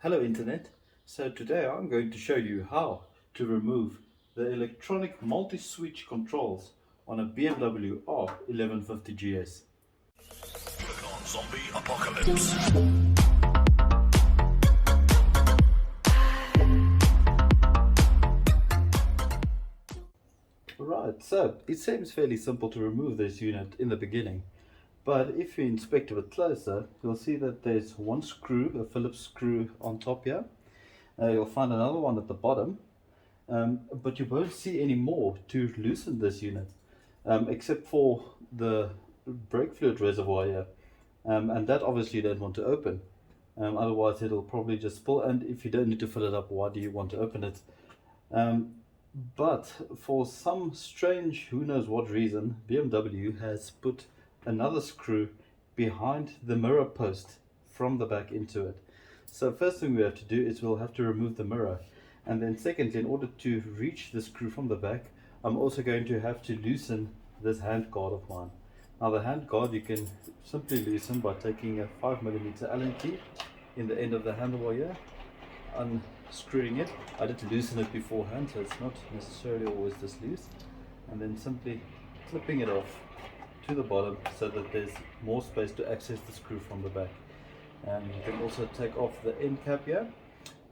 Hello Internet. So today I'm going to show you how to remove the electronic multi-switch controls on a BMW R1150GS. On zombie apocalypse. Right, so it seems fairly simple to remove this unit in the beginning, but if you inspect a bit closer, you'll see that there's one screw, a Phillips screw on top here. You'll find another one at the bottom, but you won't see any more to loosen this unit, except for the brake fluid reservoir here, and that obviously you don't want to open. Otherwise it'll probably just spill, and if you don't need to fill it up, why do you want to open it? But for some strange, who knows what reason, BMW has put another screw behind the mirror post from the back into it. So first thing we have to do is we'll have to remove the mirror, and then secondly, in order to reach the screw from the back, I'm also going to have to loosen this hand guard of mine. Now the hand guard you can simply loosen by taking a 5mm Allen key in the end of the handlebar here, unscrewing it. I did loosen it beforehand, so it's not necessarily always this loose, and then simply clipping it off to the bottom so that there's more space to access the screw from the back. And you can also take off the end cap here.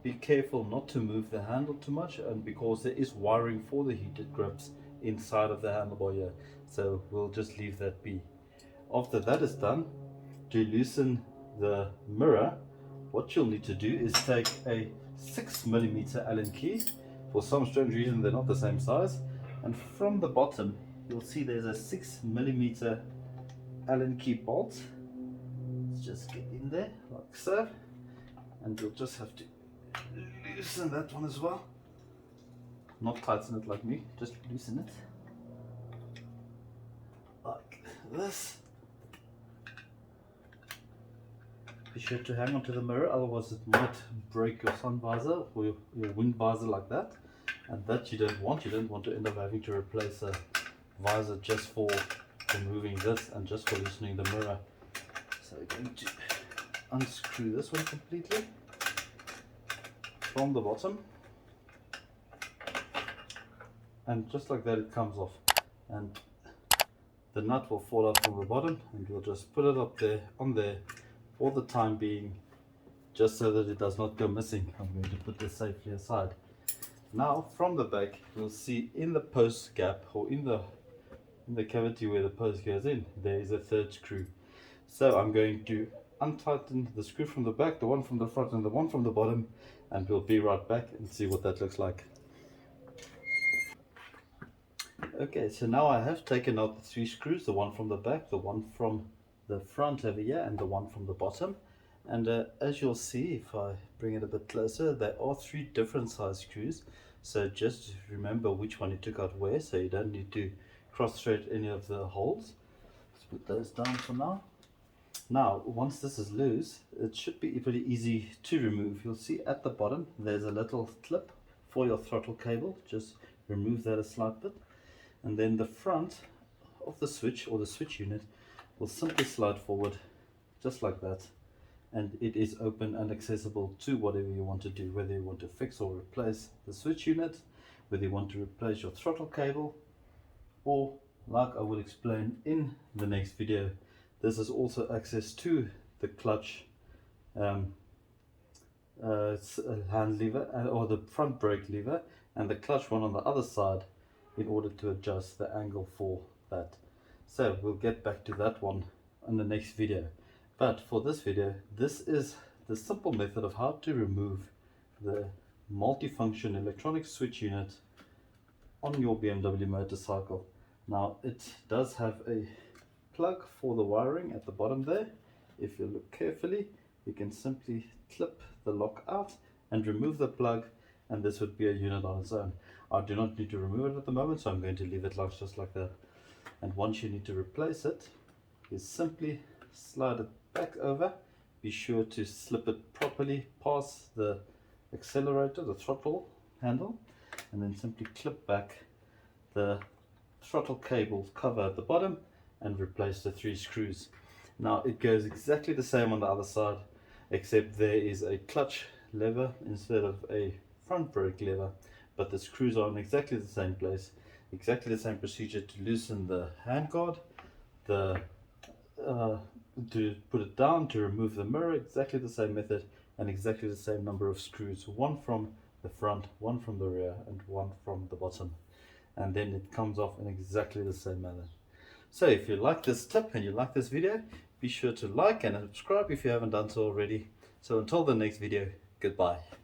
Be careful not to move the handle too much, and because there is wiring for the heated grips inside of the handlebar here, so we'll just leave that be. After that is done, to loosen the mirror, what you'll need to do is take a 6mm Allen key. For some strange reason they're not the same size, and from the bottom you'll see there's a 6mm Allen key bolt. Let's just get in there like so, and you'll just have to loosen that one as well. Not tighten it like me, just loosen it like this. Be sure to hang onto the mirror, otherwise it might break your sun visor or your wind visor like that, and that you don't want. You don't want to end up having to replace a visor just for removing this and just for loosening the mirror. So we're going to unscrew this one completely from the bottom, and just like that it comes off, and the nut will fall out from the bottom, and we'll just put it up there on there for the time being, just so that it does not go missing. I'm going to put this safely aside. Now from the back you'll see in the post gap, or in the cavity where the post goes in, there is a third screw. So I'm going to untighten the screw from the back, the one from the front and the one from the bottom, and we'll be right back and see what that looks like. Okay, so now I have taken out the three screws, the one from the back, the one from the front over here, and the one from the bottom. And as you'll see, if I bring it a bit closer, there are three different size screws, so just remember which one you took out where, so you don't need to cross thread any of the holes. Let's put those down for now. Now once this is loose, it should be pretty easy to remove. You'll see at the bottom there's a little clip for your throttle cable. Just remove that a slight bit, and then the front of the switch, or the switch unit, will simply slide forward just like that, and it is open and accessible to whatever you want to do, whether you want to fix or replace the switch unit, whether you want to replace your throttle cable, or like I will explain in the next video, this is also access to the clutch hand lever, or the front brake lever, and the clutch one on the other side, in order to adjust the angle for that. So we'll get back to that one in the next video. But for this video, this is the simple method of how to remove the multifunction electronic switch unit on your BMW motorcycle. Now it does have a plug for the wiring at the bottom there. If you look carefully, you can simply clip the lock out and remove the plug, and this would be a unit on its own. I do not need to remove it at the moment, so I'm going to leave it like just like that. And once you need to replace it, you simply slide it back over. Be sure to slip it properly past the accelerator, the throttle handle, and then simply clip back the throttle cable cover at the bottom and replace the three screws. Now it goes exactly the same on the other side, except there is a clutch lever instead of a front brake lever, but the screws are in exactly the same place, exactly the same procedure to loosen the handguard, the to put it down, to remove the mirror, exactly the same method and exactly the same number of screws, one from the front, one from the rear and one from the bottom, and then it comes off in exactly the same manner. So if you like this tip and you like this video, be sure to like and subscribe if you haven't done so already. So until the next video, goodbye.